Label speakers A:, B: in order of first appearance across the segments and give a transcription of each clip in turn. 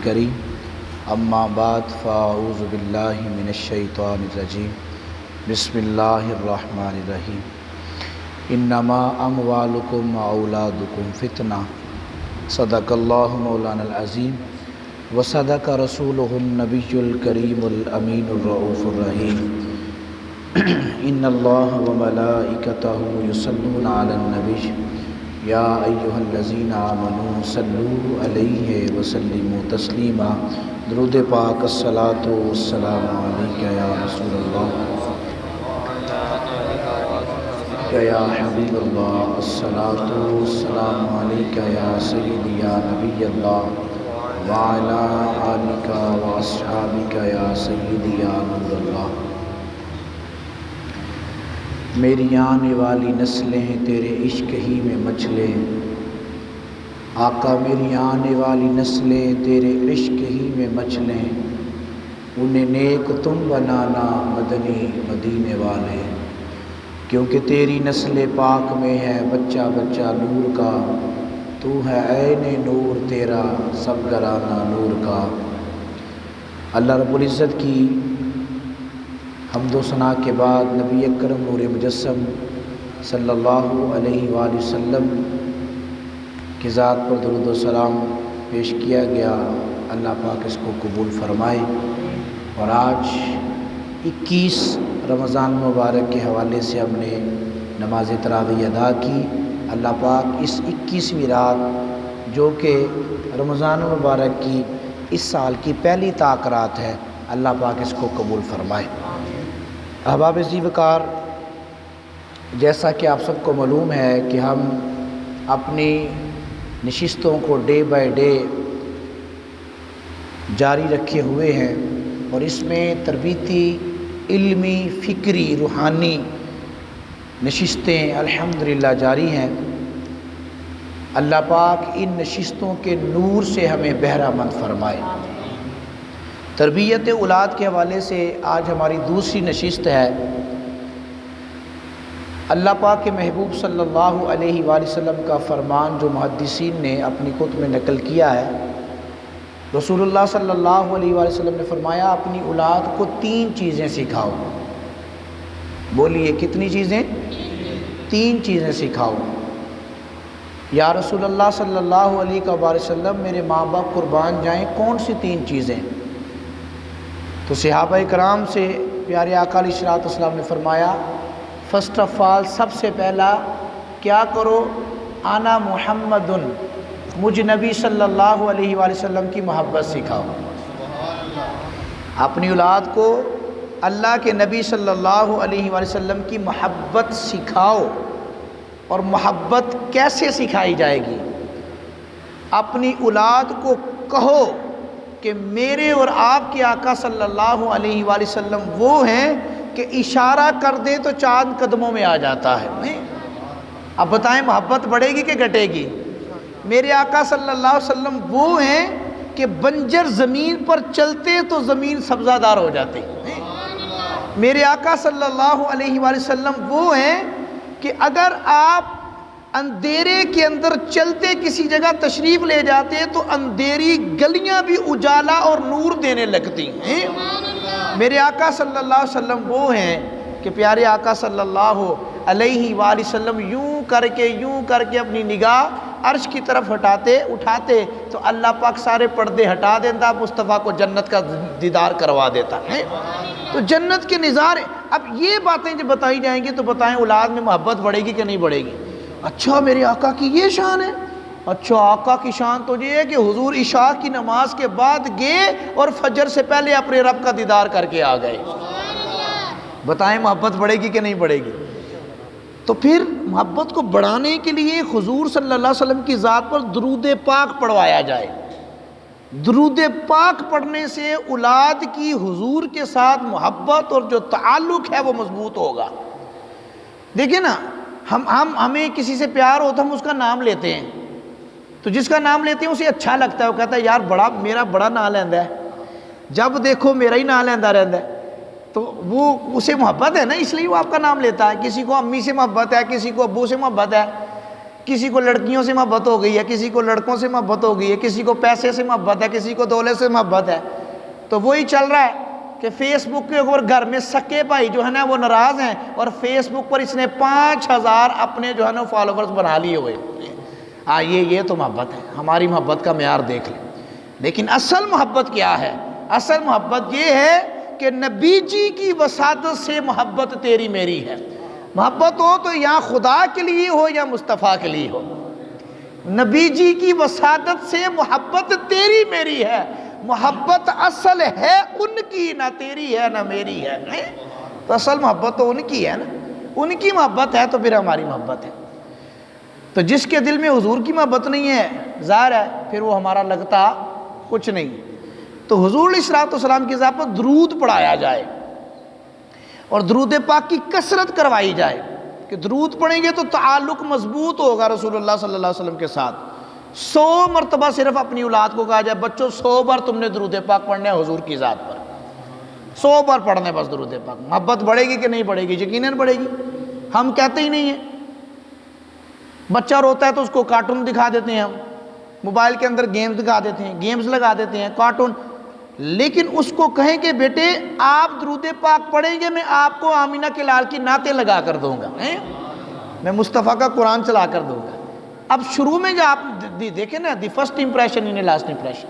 A: الكريم اما بعد فاعوذ باللہ من الشیطان الرجیم بسم اللہ الرحمن الرحیم انما اموالکم واولادکم فتنہ صدق اللہ مولانا العظیم وصدق رسولہ النبی الکریم الامین الرؤوف الرحیم ان اللہ وملائکتہ یصلون علی النبی یا ایہا الذین آمنوا صلوا علیہ وسلموا تسلیما۔ درود پاک الصلاۃ والسلام علیک یا رسول اللہ یا حبیب اللہ، الصلاۃ والسلام علیک یا سیدی یا نبی اللہ وعلی آلک واصحابک یا سیدی یا نور اللہ۔ میری آنے والی نسلیں تیرے عشق ہی میں مچلے، آقا میری آنے والی نسلیں تیرے عشق ہی میں مچلیں، انہیں نیک تم بنانا مدنی مدینے والے، کیونکہ تیری نسل پاک میں ہے بچہ بچہ نور کا، تو ہے عین نور تیرا سب گھرانہ نور کا۔ اللہ رب العزت کی حمد و ثنا کے بعد نبی اکرم نور مجسم صلی اللہ علیہ وآلہ وسلم کی ذات پر درود و سلام پیش کیا گیا، اللہ پاک اس کو قبول فرمائے۔ اور آج 21 رمضان مبارک کے حوالے سے ہم نے نماز تراویح ادا کی۔ اللہ پاک اس 21ویں رات جو کہ رمضان مبارک کی اس سال کی پہلی طاق رات ہے، اللہ پاک اس کو قبول فرمائے۔ احباب عزیز وقار، جیسا کہ آپ سب کو معلوم ہے کہ ہم اپنی نشستوں کو ڈے بائی ڈے جاری رکھے ہوئے ہیں، اور اس میں تربیتی، علمی، فکری، روحانی نشستیں الحمدللہ جاری ہیں۔ اللہ پاک ان نشستوں کے نور سے ہمیں بہرہ مند فرمائے۔ تربیت اولاد کے حوالے سے آج ہماری دوسری نشست ہے۔ اللہ پاک کے محبوب صلی اللہ علیہ وآلہ وسلم کا فرمان جو محدثین نے اپنی کتب میں نقل کیا ہے، رسول اللہ صلی اللہ علیہ وآلہ وسلم نے فرمایا اپنی اولاد کو 3 چیزیں سکھاؤ۔ بولیے کتنی چیزیں؟ 3 چیزیں سکھاؤ۔ یا رسول اللہ صلی اللہ علیہ وآلہ وسلم میرے ماں باپ قربان جائیں، کون سی 3 چیزیں؟ تو صحابہ کرام سے پیارے آقا علیہ الصلوۃ والسلام نے فرمایا فرسٹ آف آل، سب سے پہلا کیا کرو؟ انا محمد، مجھ نبی صلی اللہ علیہ وآلہ وسلم کی محبت سکھاؤ۔ اپنی اولاد کو اللہ کے نبی صلی اللہ علیہ وآلہ وسلم کی محبت سکھاؤ۔ اور محبت کیسے سکھائی جائے گی؟ اپنی اولاد کو کہو کہ میرے اور آپ کے آقا صلی اللہ علیہ وآلہ وسلم وہ ہیں کہ اشارہ کر دیں تو چاند قدموں میں آ جاتا ہے۔ اب بتائیں محبت بڑھے گی کہ گھٹے گی؟ میرے آقا صلی اللہ علیہ وسلم وہ ہیں کہ بنجر زمین پر چلتے تو زمین سبزہ دار ہو جاتی۔ میرے آقا صلی اللہ علیہ وآلہ وسلم وہ ہیں کہ اگر آپ اندھیرے کے اندر چلتے کسی جگہ تشریف لے جاتے تو اندھیری گلیاں بھی اجالا اور نور دینے لگتی ہیں۔ میرے آقا صلی اللہ علیہ وسلم وہ ہیں کہ پیارے آقا صلی اللہ علیہ وآلہ وسلم یوں کر کے اپنی نگاہ عرش کی طرف اٹھاتے تو اللہ پاک سارے پردے ہٹا دیتا، مصطفیٰ کو جنت کا دیدار کروا دیتا ہے۔ تو جنت کے نظارے، اب یہ باتیں جب بتائی جائیں گی تو بتائیں اولاد میں محبت بڑھے گی کہ نہیں بڑھے گی؟ اچھا میرے آقا کی یہ شان ہے؟ اچھا آقا کی شان تو یہ ہے کہ حضور عشاء کی نماز کے بعد گئے اور فجر سے پہلے اپنے رب کا دیدار کر کے آ گئے۔ بتائیں محبت بڑھے گی کہ نہیں بڑھے گی؟ تو پھر محبت کو بڑھانے کے لیے حضور صلی اللہ علیہ وسلم کی ذات پر درود پاک پڑھوایا جائے۔ درود پاک پڑھنے سے اولاد کی حضور کے ساتھ محبت اور جو تعلق ہے وہ مضبوط ہوگا۔ دیکھیں نا، ہمیں کسی سے پیار ہوتا ہے، ہم اس کا نام لیتے ہیں، تو جس کا نام لیتے ہیں اسے اچھا لگتا ہے، وہ کہتا ہے یار میرا بڑا نام لیندہ ہے، جب دیکھو میرا ہی نام لیندہ رہتا ہے، تو وہ اسے محبت ہے نا، اس لیے وہ آپ کا نام لیتا ہے۔ کسی کو امی سے محبت ہے، کسی کو ابو سے محبت ہے، کسی کو لڑکیوں سے محبت ہو گئی ہے، کسی کو لڑکوں سے محبت ہو گئی ہے، کسی کو پیسے سے محبت ہے، کسی کو دولت سے محبت ہے، تو وہی چل رہا ہے کہ فیس بک کے اوپر گھر میں سکے بھائی جو ہے نا وہ ناراض ہیں، اور فیس بک پر اس نے 5000 اپنے جو ہے نا فالوورز بنا لیے ہوئے۔ ہاں یہ تو محبت ہے، ہماری محبت کا معیار دیکھ لیں۔ لیکن اصل محبت کیا ہے؟ اصل محبت یہ ہے کہ نبی جی کی وسادت سے محبت تیری میری ہے۔ محبت ہو تو یا خدا کے لیے ہو یا مصطفیٰ کے لیے ہو، نبی جی کی وسادت سے محبت تیری میری ہے۔ محبت اصل ہے ان کی، نہ تیری ہے نہ میری ہے۔ تو اصل محبت تو ان کی ہے نا، ان کی محبت ہے تو پھر ہماری محبت ہے۔ تو جس کے دل میں حضور کی محبت نہیں ہے، ظاہر ہے پھر وہ ہمارا لگتا کچھ نہیں۔ تو حضور علیہ الصلوۃ والسلام کی ذات پر درود پڑھایا جائے اور درود پاک کی کثرت کروائی جائے، کہ درود پڑھیں گے تو تعلق مضبوط ہوگا رسول اللہ صلی اللہ علیہ وسلم کے ساتھ۔ 100 مرتبہ صرف اپنی اولاد کو کہا جائے بچوں 100 بار تم نے درود پاک پڑھنا ہے حضور کی ذات پر، 100 بار پڑھنے بس درود پاک۔ محبت بڑھے گی کہ نہیں بڑھے گی؟ یقیناً بڑھے گی۔ ہم کہتے ہی نہیں ہیں، بچہ روتا ہے تو اس کو کارٹون دکھا دیتے ہیں، ہم موبائل کے اندر گیمز دکھا دیتے ہیں، گیمز لگا دیتے ہیں، کارٹون، لیکن اس کو کہیں کہ بیٹے آپ درود پاک پڑھیں گے میں آپ کو آمینہ کے لال کی نعتیں لگا کر دوں گا، میں مصطفیٰ کا قرآن چلا کر دوں گا۔ اب شروع میں جو آپ دیکھیں نا، the first impression in last impression,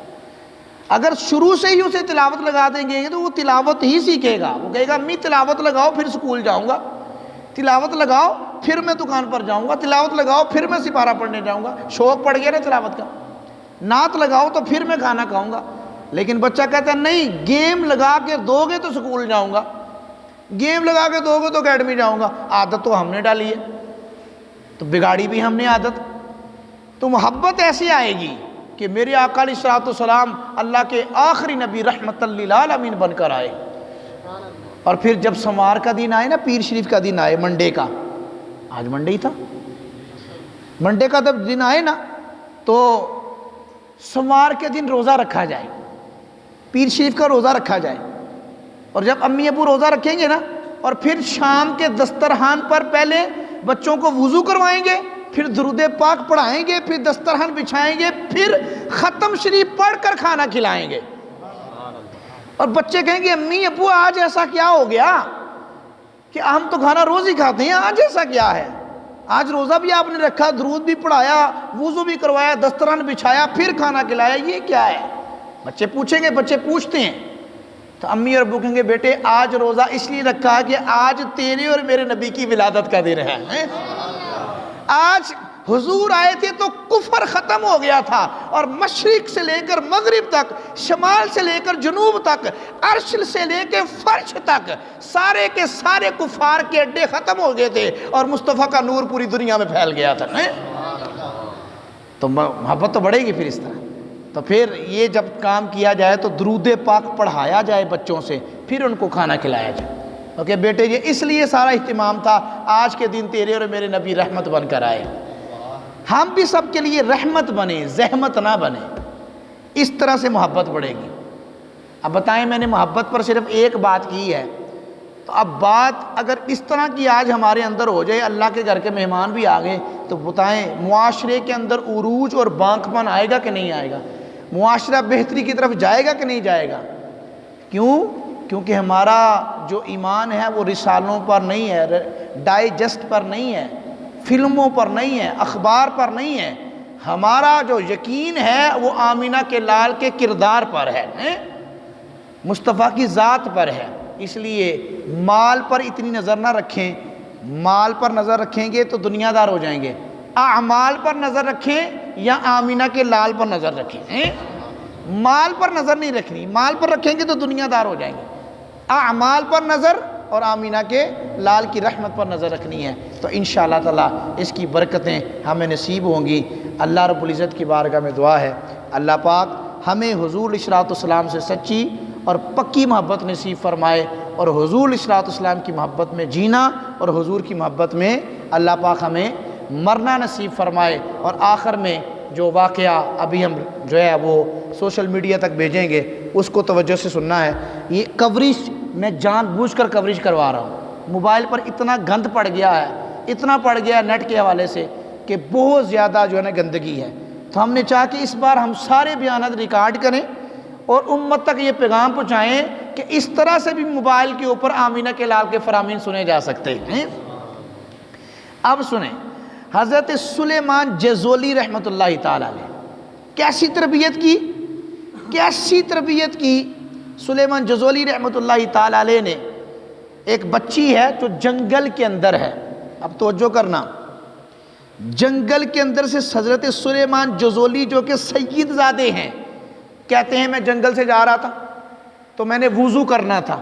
A: اگر شروع سے ہی اسے تلاوت لگا دیں گے تو وہ تلاوت ہی سیکھے گا۔ وہ کہے گا امی تلاوت لگاؤ پھر سکول جاؤں گا، تلاوت لگاؤ پھر میں دکان پر جاؤں گا، تلاوت لگاؤ پھر میں سپارہ پڑھنے جاؤں گا۔ شوق پڑ گیا نا تلاوت کا، نعت لگاؤ تو پھر میں کھانا کھاؤں گا۔ لیکن بچہ کہتا ہے نہیں، گیم لگا کے دو گے تو سکول جاؤں گا، گیم لگا کے دو گے تو اکیڈمی جاؤں گا۔ عادت تو ہم نے ڈالی ہے، تو بگاڑی بھی ہم نے عادت۔ تو محبت ایسے آئے گی کہ میرے آقا علیہ الصلوۃ والسلام اللہ کے آخری نبی رحمت للعالمین بن کر آئے، اور پھر جب سمار کا دن آئے نا، پیر شریف کا دن آئے، منڈے کا، آج منڈے ہی تھا، منڈے کا جب دن آئے نا تو سمار کے دن روزہ رکھا جائے، پیر شریف کا روزہ رکھا جائے، اور جب امی ابو روزہ رکھیں گے نا، اور پھر شام کے دسترخوان پر پہلے بچوں کو وضو کروائیں گے، پھر درود پاک پڑھائیں گے، پھر دسترخوان بچھائیں گے، پھر ختم شریف پڑھ کر کھانا کھلائیں گے، اور بچے کہیں گے امی ابو آج ایسا کیا ہو گیا کہ ہم تو کھانا روز ہی کھاتے ہیں، آج ایسا کیا ہے؟ آج روزہ بھی آپ نے رکھا، درود بھی پڑھایا، وضو بھی کروایا، دسترخوان بچھایا، پھر کھانا کھلایا، یہ کیا ہے؟ بچے پوچھیں گے، بچے پوچھتے ہیں۔ تو امی اور ابو کہیں گے بیٹے آج روزہ اس لیے رکھا کہ آج تیرے اور میرے نبی کی ولادت کا دن ہے، آج حضور آئے تھے تو کفر ختم ہو گیا تھا، اور مشرق سے لے کر مغرب تک، شمال سے لے کر جنوب تک، عرش سے لے کے فرش تک، سارے کے سارے کفار کے اڈے ختم ہو گئے تھے، اور مصطفیٰ کا نور پوری دنیا میں پھیل گیا تھا۔ تو محبت تو بڑھے گی پھر اس طرح۔ تو پھر یہ جب کام کیا جائے تو درود پاک پڑھایا جائے بچوں سے، پھر ان کو کھانا کھلایا جائے، اوکے بیٹے یہ اس لیے سارا اہتمام تھا، آج کے دن تیرے اور میرے نبی رحمت بن کر آئے، ہم بھی سب کے لیے رحمت بنے، زحمت نہ بنے، اس طرح سے محبت بڑھے گی۔ اب بتائیں میں نے محبت پر صرف ایک بات کی ہے، تو اب بات اگر اس طرح کی آج ہمارے اندر ہو جائے، اللہ کے گھر کے مہمان بھی آ گئے، تو بتائیں معاشرے کے اندر عروج اور بانک پن آئے گا کہ نہیں آئے گا؟ معاشرہ بہتری کی طرف جائے گا کہ نہیں جائے گا؟ کیوں؟ کیونکہ ہمارا جو ایمان ہے وہ رسالوں پر نہیں ہے، ڈائجسٹ پر نہیں ہے، فلموں پر نہیں ہے، اخبار پر نہیں ہے، ہمارا جو یقین ہے وہ آمینہ کے لال کے کردار پر ہے، مصطفیٰ کی ذات پر ہے۔ اس لیے مال پر اتنی نظر نہ رکھیں، مال پر نظر رکھیں گے تو دنیا دار ہو جائیں گے، اعمال پر نظر رکھیں یا آمینہ کے لال پر نظر رکھیں، مال پر نظر نہیں رکھنی، مال پر رکھیں گے تو دنیا دار ہو جائیں گے، اعمال پر نظر اور آمینہ کے لال کی رحمت پر نظر رکھنی ہے۔ تو انشاءاللہ تعالی اس کی برکتیں ہمیں نصیب ہوں گی۔ اللہ رب العزت کی بارگاہ میں دعا ہے اللہ پاک ہمیں حضور علیہ الصلوۃ والسلام سے سچی اور پکی محبت نصیب فرمائے، اور حضور علیہ الصلوۃ والسلام کی محبت میں جینا اور حضور کی محبت میں اللہ پاک ہمیں مرنا نصیب فرمائے۔ اور آخر میں جو واقعہ ابھی ہم جو ہے وہ سوشل میڈیا تک بھیجیں گے اس کو توجہ سے سننا ہے۔ یہ کوریج میں جان بوجھ کر کوریج کروا رہا ہوں، موبائل پر اتنا گند پڑ گیا ہے، اتنا پڑ گیا ہے نیٹ کے حوالے سے کہ بہت زیادہ جو ہے نا گندگی ہے. تو ہم نے چاہا کہ اس بار ہم سارے بیانات ریکارڈ کریں اور امت تک یہ پیغام پہنچائیں کہ اس طرح سے بھی موبائل کے اوپر آمینہ کے لال کے فرامین سنے جا سکتے ہیں. اب سنیں حضرت سلیمان جزولی رحمۃ اللہ تعالی علیہ کیسی تربیت کی. سلیمان جزولی رحمۃ اللہ تعالی علیہ نے ایک بچی ہے جو جنگل کے اندر ہے. اب توجہ کرنا، جنگل کے اندر سے حضرت سلیمان جزولی جو کہ سید زادے ہیں کہتے ہیں میں جنگل سے جا رہا تھا تو میں نے وضو کرنا تھا،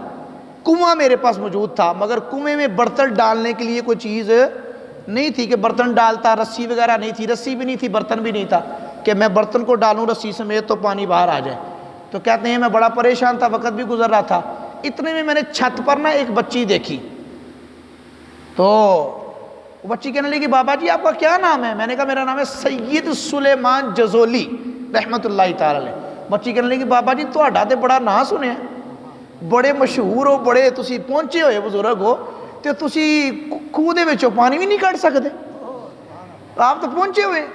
A: کنواں میرے پاس موجود تھا مگر کنویں میں برتن ڈالنے کے لیے کوئی چیز نہیں تھی کہ برتن ڈالتا، رسی وغیرہ نہیں تھی، رسی بھی نہیں تھی، برتن بھی نہیں تھا کہ میں برتن کو ڈالوں رسی سمیت تو پانی باہر آ جائے. تو کہتے ہیں میں بڑا پریشان تھا، وقت بھی گزر رہا تھا. اتنے میں نے چھت پر نا ایک بچی دیکھی. تو وہ بچی کہنے لگی بابا جی آپ کا کیا نام ہے؟ میں نے کہا میرا نام ہے سید سلیمان جزولی رحمۃ اللہ تعالی علیہ. بچی کہنے لگی بابا جی تہاڈا تے بڑا نا سنیا، بڑے مشہور ہو، بڑے تسی پہنچے ہوئے بزرگ ہو تے تسی خوہ دے وچوں پانی بھی نہیں کڈ سکدے، آپ تو پہنچے ہوئے.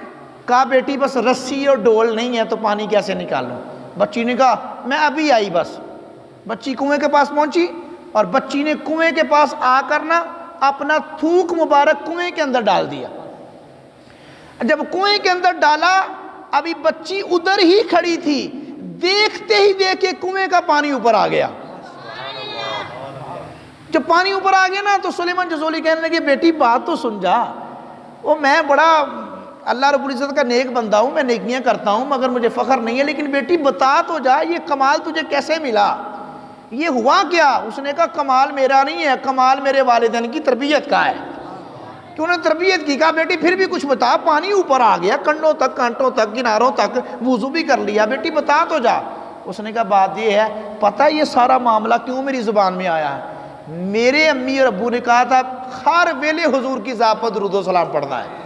A: کہا بیٹی بس رسی اور ڈول نہیں ہے تو پانی کیسے نکالوں؟ بچی نے کہا میں ابھی آئی. بس بچی کنویں کے پاس پہنچی اور بچی نے کنویں کے پاس آ کر نا اپنا تھوک مبارک کنویں کے اندر ڈال دیا. جب کنویں کے اندر ڈالا ابھی بچی ادھر ہی کھڑی تھی، دیکھتے ہی دیکھے کنویں کا پانی اوپر آ گیا. جب پانی اوپر آ گیا نا تو سلیمان جزولی کہنے لگے بیٹی بات تو سن جا، وہ میں بڑا اللہ رب العزت کا نیک بندہ ہوں، میں نیکیاں کرتا ہوں مگر مجھے فخر نہیں ہے، لیکن بیٹی بتا تو جا یہ کمال تجھے کیسے ملا، یہ ہوا کیا؟ اس نے کہا کمال میرا نہیں ہے، کمال میرے والدین کی تربیت کا ہے کہ انہوں نے تربیت کی. کہا بیٹی پھر بھی کچھ بتا، پانی اوپر آ گیا کنڈوں تک، کانٹوں تک، کناروں تک، وضو بھی کر لیا، بیٹی بتا تو جا. اس نے کہا بات یہ ہے، پتہ یہ سارا معاملہ کیوں میری زبان میں آیا ہے؟ میرے امی اور ابو نے کہا تھا ہر ویلے حضور کی ذات پر درود و سلام پڑھنا ہے،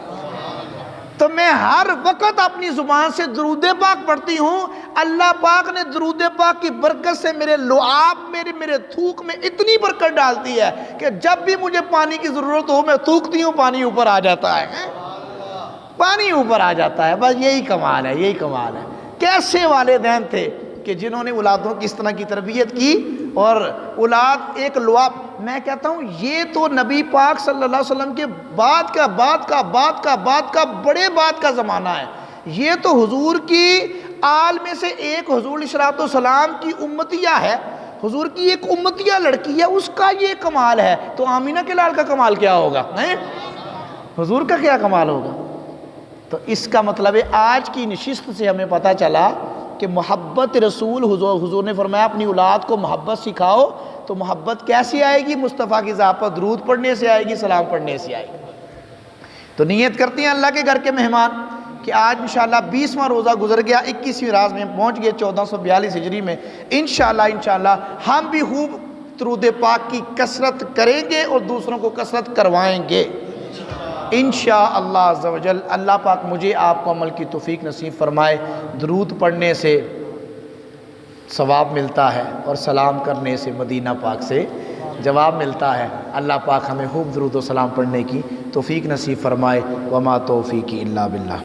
A: تو میں ہر وقت اپنی زبان سے درود پاک پڑھتی ہوں. اللہ پاک نے درود پاک کی برکت سے میرے لعاب میرے تھوک میں اتنی برکت ڈالتی ہے کہ جب بھی مجھے پانی کی ضرورت ہو میں تھوکتی ہوں، پانی اوپر آ جاتا ہے، پانی اوپر آ جاتا ہے. بس یہی کمال ہے، یہی کمال ہے. کیسے والدین تھے کہ جنہوں نے اولادوں کی اس طرح کی تربیت کی اور اولاد ایک لعاب. میں کہتا ہوں یہ تو نبی پاک صلی اللہ علیہ وسلم کے بعد کا بڑے بعد کا زمانہ ہے. یہ تو حضور کی آل میں سے ایک حضور علیہ الصلوۃ والسلام کی امتیہ ہے، حضور کی ایک امتیہ لڑکی ہے، اس کا یہ کمال ہے. تو آمینہ کے لال کا کمال کیا ہوگا؟ حضور کا کیا کمال ہوگا؟ تو اس کا مطلب ہے آج کی نشست سے ہمیں پتہ چلا کہ محبت رسول حضور نے فرمایا اپنی اولاد کو محبت سکھاؤ. تو محبت کیسی آئے گی؟ مصطفیٰ کی ذات پر درود پڑھنے سے آئے گی، سلام پڑھنے سے آئے گی. تو نیت کرتے ہیں اللہ کے گھر کے مہمان کہ آج انشاءاللہ 20واں روزہ گزر گیا، 21ویں راز میں پہنچ گئے 1442 ہجری میں. انشاءاللہ ہم بھی خوب درود پاک کی کثرت کریں گے اور دوسروں کو کثرت کروائیں گے انشاءاللہ عز و جل. اللہ پاک مجھے آپ کو عمل کی توفیق نصیب فرمائے. درود پڑھنے سے ثواب ملتا ہے اور سلام کرنے سے مدینہ پاک سے جواب ملتا ہے. اللہ پاک ہمیں خوب درود و سلام پڑھنے کی توفیق نصیب فرمائے. وما توفیقی الا باللہ.